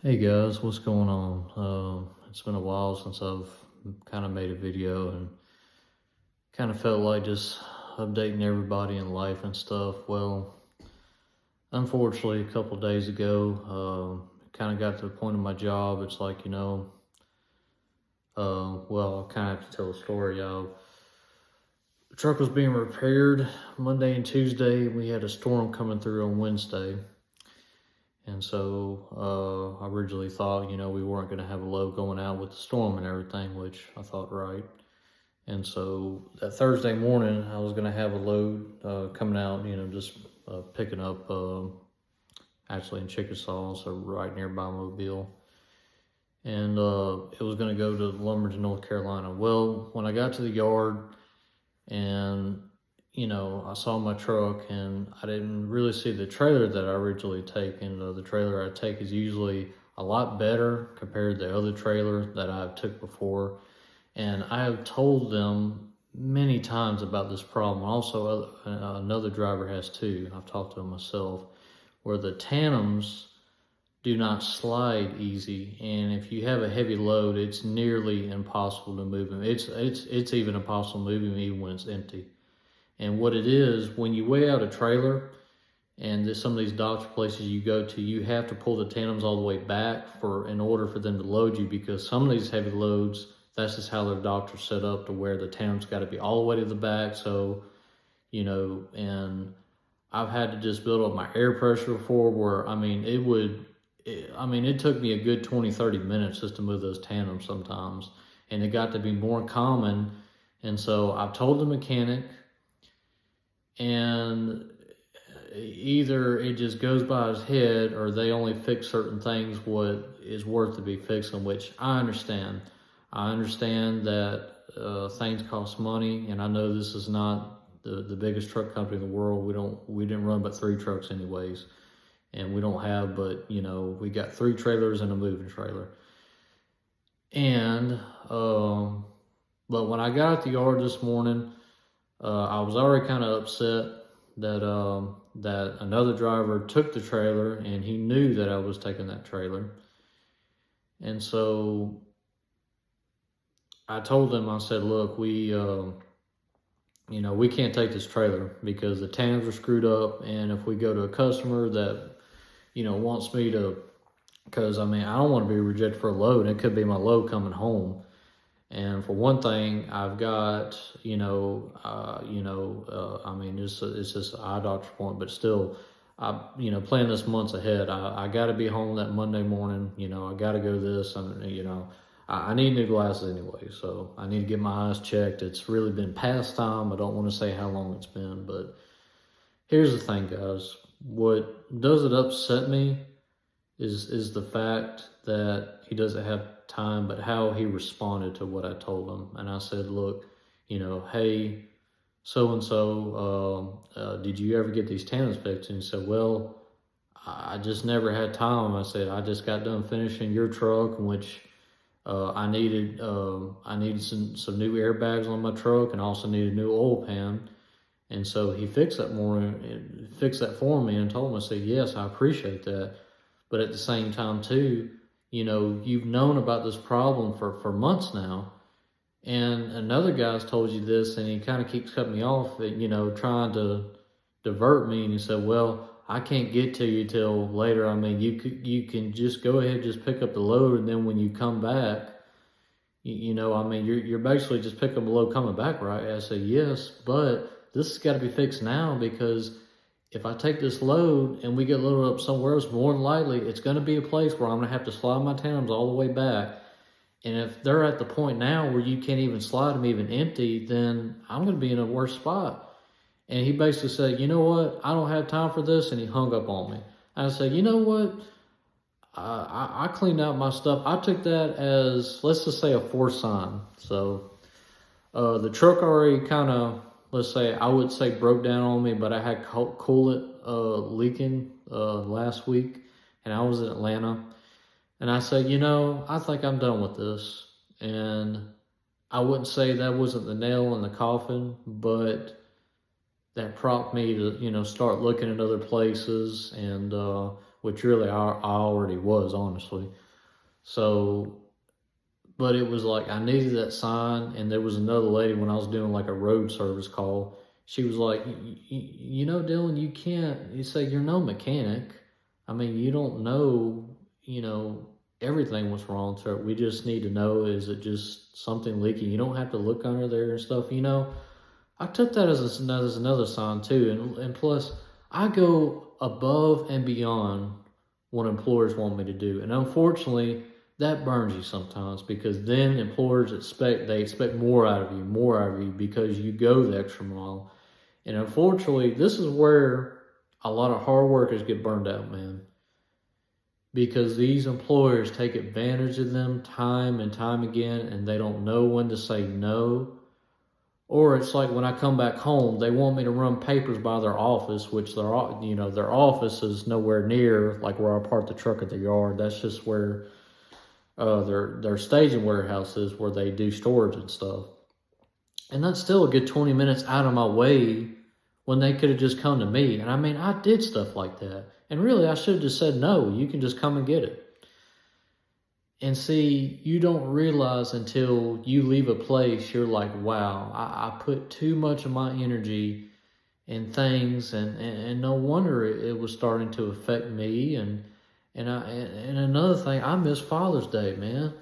Hey guys, what's going on? It's been a while since I've kind of made a video and kind of felt like just updating everybody in life and stuff. Well, unfortunately, a couple days ago, kind of got to the point of my job. It's like, well, I kind of have to tell a story. The truck was being repaired Monday and Tuesday. We had a storm coming through on Wednesday. And so I originally thought, we weren't going to have a load going out with the storm and everything, which I thought right. And so that Thursday morning, I was going to have a load coming out, just picking up actually in Chickasaw, so right nearby Mobile. And it was going to go to Lumberton, North Carolina. Well, when I got to the yard and I saw my truck and I didn't really see the trailer that I originally take. And the trailer I take is usually a lot better compared to the other trailer that I've took before. And I have told them many times about this problem. Also, another driver has too. I've talked to them myself, where the tandems do not slide easy. And if you have a heavy load, it's nearly impossible to move them. It's even impossible to move them even when it's empty. And what it is, when you weigh out a trailer, and some of these doctor places you go to, you have to pull the tandems all the way back in order for them to load you, because some of these heavy loads, that's just how their doctor's set up to where the tandems got to be all the way to the back. So, and I've had to just build up my air pressure before where, it took me a good 20, 30 minutes just to move those tandems sometimes. And it got to be more common. And so I've told the mechanic, and either it just goes by his head or they only fix certain things what is worth to be fixing, which I understand. I understand that things cost money, and I know this is not the biggest truck company in the world. We didn't run but 3 trucks anyways, and we don't have but we got 3 trailers and a moving trailer. And but when I got at the yard this morning, I was already kind of upset that another driver took the trailer and he knew that I was taking that trailer. And so I told them, I said, look, we can't take this trailer because the tandems are screwed up. And if we go to a customer that, wants me to, because I don't want to be rejected for a load. It could be my load coming home. And for one thing, I've got, it's just an eye doctor point, but still, planning this months ahead. I got to be home that Monday morning. I got to go to this, and I need new glasses anyway, so I need to get my eyes checked. It's really been past time. I don't want to say how long it's been, but here's the thing, guys. What does it upset me is the fact that he doesn't have time, but how he responded to what I told him. And I said, look, hey, so-and-so, did you ever get these tandems fixed? And he said, well, I just never had time. I said, I just got done finishing your truck, in which I needed some new airbags on my truck, and also needed a new oil pan. And so he fixed that for me, and told him, I said, yes, I appreciate that. But at the same time too, you've known about this problem for months now, and another guy's told you this, and he kind of keeps cutting me off, trying to divert me. And he said, well, I can't get to you till later. You can just go ahead, just pick up the load, and then when you come back, you're basically just picking up the load coming back, right? I said, yes, but this has got to be fixed now, because if I take this load and we get loaded up somewhere else, more than likely, it's going to be a place where I'm going to have to slide my tandems all the way back. And if they're at the point now where you can't even slide them even empty, then I'm going to be in a worse spot. And he basically said, you know what? I don't have time for this. And he hung up on me. And I said, you know what? I cleaned out my stuff. I took that as, let's just say, a forced sign. So the truck already kind of, let's say, I would say broke down on me, but I had coolant leaking last week, and I was in Atlanta. And I said, I think I'm done with this. And I wouldn't say that wasn't the nail in the coffin, but that prompted me to, start looking at other places. And which really I already was, honestly. So, but it was like I needed that sign, and there was another lady when I was doing like a road service call. She was like, you know, Dylan, you can't. You say you're no mechanic. I mean, you don't know, you know, everything what's wrong to it. We just need to know, is it just something leaking? You don't have to look under there and stuff, you know. I took that as another sign too, and plus, I go above and beyond what employers want me to do, and unfortunately, that burns you sometimes, because then employers expect more out of you because you go the extra mile, and unfortunately, this is where a lot of hard workers get burned out, man, because these employers take advantage of them time and time again, and they don't know when to say no. Or it's like when I come back home, they want me to run papers by their office, which their office is nowhere near like where I park the truck at the yard. That's just where their staging warehouse is, where they do storage and stuff. And that's still a good 20 minutes out of my way when they could have just come to me. And I mean, I did stuff like that. And really, I should have just said, no, you can just come and get it. And see, you don't realize until you leave a place, you're like, wow, I put too much of my energy in things, and no wonder it was starting to affect me. And another thing, I miss Father's Day, man.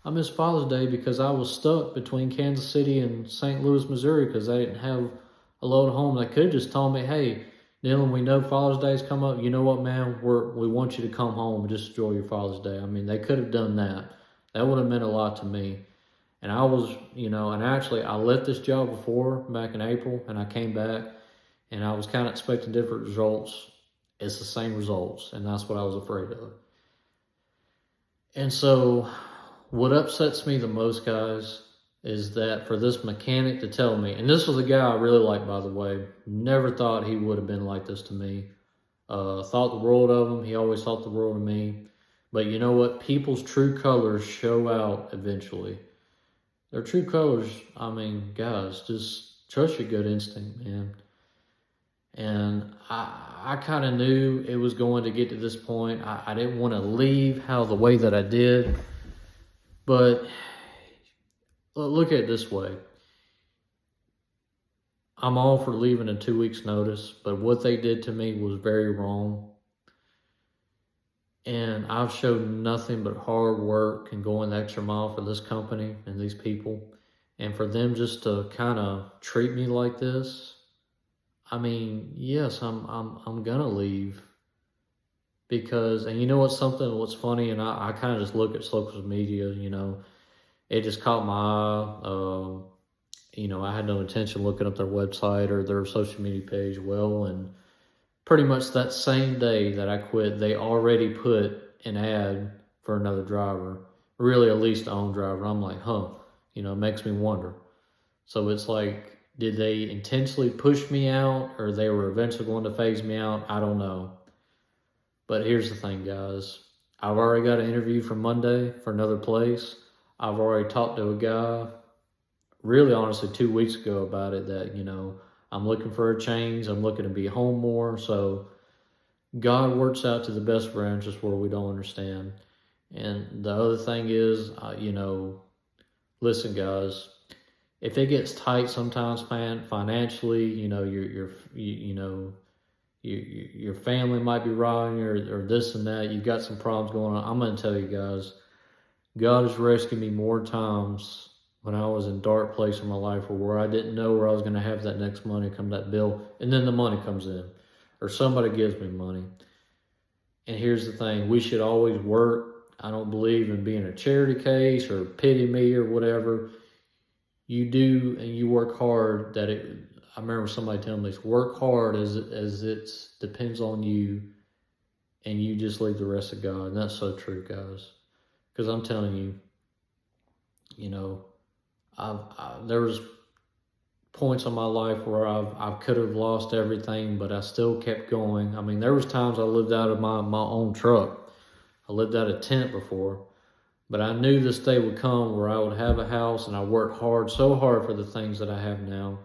I miss Father's Day because I was stuck between Kansas City and St. Louis, Missouri, because they didn't have a load of home. They could have just told me, hey, Dylan, we know Father's Day's come up. You know what, man? We want you to come home and just enjoy your Father's Day. I mean, they could have done that. That would have meant a lot to me. And I was, and actually I left this job before back in April, and I came back, and I was kind of expecting different results. It's the same results, and that's what I was afraid of. And so what upsets me the most, guys, is that for this mechanic to tell me, and this was a guy I really liked, by the way, never thought he would have been like this to me. Thought the world of him. He always thought the world of me. But you know what? People's true colors show out eventually. Their true colors, I mean, guys, just trust your gut instinct, man. And I kind of knew it was going to get to this point. I didn't want to leave the way that I did. But look at it this way. I'm all for leaving in 2 weeks' notice, but what they did to me was very wrong. And I've showed nothing but hard work and going the extra mile for this company and these people. And for them just to kind of treat me like this, I mean, yes, I'm gonna leave. Because, and you know what's funny, and I kind of just look at social media, it just caught my eye. I had no intention looking up their website or their social media page well, and pretty much that same day that I quit, they already put an ad for another driver, really a lease-to-own driver. I'm like, it makes me wonder. So it's like, did they intentionally push me out, or they were eventually going to phase me out? I don't know. But here's the thing, guys. I've already got an interview for Monday for another place. I've already talked to a guy, really honestly 2 weeks ago about it, that, I'm looking for a change. I'm looking to be home more. So God works out to the best for us, just where we don't understand. And the other thing is, listen, guys, if it gets tight sometimes, financially, your family might be robbing you, or this and that, you've got some problems going on. I'm going to tell you guys, God has rescued me more times when I was in dark place in my life, where I didn't know where I was going to have that next money come, that bill, and then the money comes in, or somebody gives me money. And here's the thing, we should always work. I don't believe in being a charity case or pity me or whatever. You do, and you work hard. I remember somebody telling me this, work hard as it depends on you, and you just leave the rest of God. And that's so true, guys. Because I'm telling you, there was points in my life where I could have lost everything, but I still kept going. I mean, there was times I lived out of my own truck. I lived out of a tent before. But I knew this day would come where I would have a house, and I worked so hard for the things that I have now.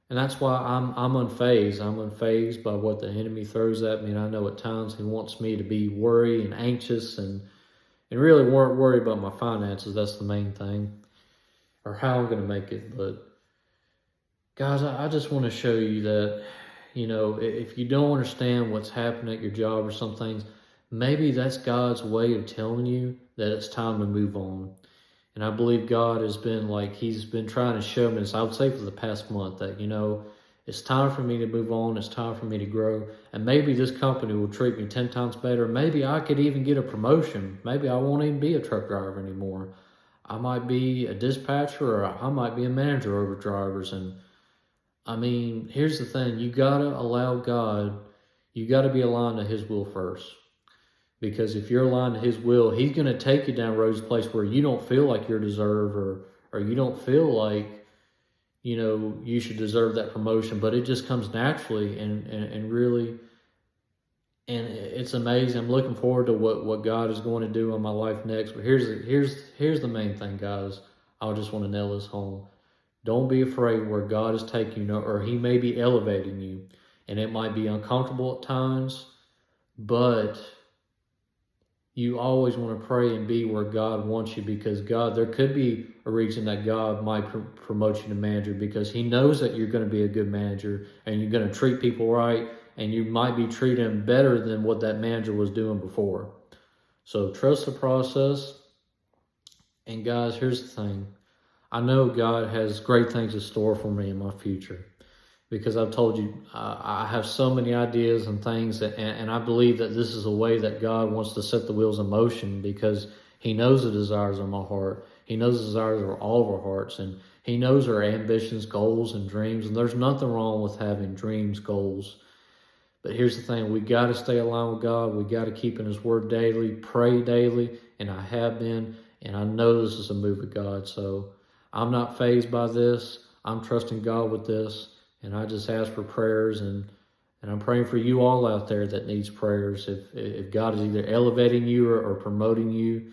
And that's why I'm unfazed. I'm unfazed by what the enemy throws at me. And I know at times he wants me to be worried and anxious and really worried about my finances. That's the main thing, or how I'm going to make it. But guys, I just want to show you that, you know, if you don't understand what's happening at your job or some things, maybe that's God's way of telling you that it's time to move on. And I believe God has been he's been trying to show me this, I would say for the past month, that, you know, it's time for me to move on. It's time for me to grow. And maybe this company will treat me 10 times better. Maybe I could even get a promotion. Maybe I won't even be a truck driver anymore. I might be a dispatcher, or I might be a manager over drivers. And I mean, here's the thing. You got to allow God, you got to be aligned to his will first. Because if you're aligned to his will, he's going to take you down roads, place where you don't feel like you're deserved, or you don't feel like, you know, you should deserve that promotion. But it just comes naturally and really, and it's amazing. I'm looking forward to what God is going to do in my life next. But here's the main thing, guys. I just want to nail this home. Don't be afraid where God is taking you, or he may be elevating you. And it might be uncomfortable at times, but you always want to pray and be where God wants you, because there could be a reason that God might promote you to manager, because he knows that you're going to be a good manager and you're going to treat people right, and you might be treating them better than what that manager was doing before. So trust the process. And guys, here's the thing. I know God has great things in store for me in my future, because I've told you, I have so many ideas and things, and I believe that this is a way that God wants to set the wheels in motion, because he knows the desires of my heart. He knows the desires of all of our hearts, and he knows our ambitions, goals, and dreams, and there's nothing wrong with having dreams, goals. But here's the thing. We got to stay aligned with God. We got to keep in his word daily, pray daily, and I have been, and I know this is a move of God. So I'm not fazed by this. I'm trusting God with this. And I just ask for prayers, and I'm praying for you all out there that needs prayers. If God is either elevating you or promoting you.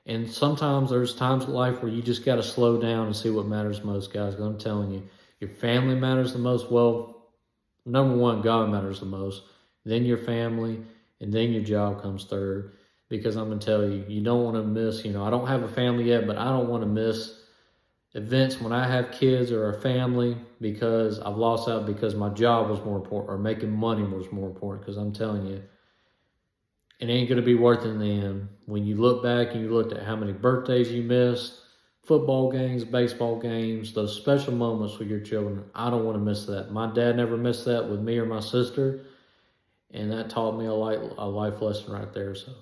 And sometimes there's times in life where you just got to slow down and see what matters most, guys. I'm telling you, your family matters the most. Well, number one, God matters the most. Then your family, and then your job comes third. Because I'm going to tell you, you don't want to miss, I don't have a family yet, but I don't want to miss events when I have kids or a family, because I've lost out because my job was more important, or making money was more important. Because I'm telling you, it ain't going to be worth it in the end. When you look back and you looked at how many birthdays you missed, football games, baseball games, those special moments with your children, I don't want to miss that. My dad never missed that with me or my sister, and that taught me a life lesson right there. So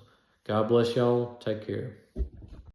God bless y'all. Take care.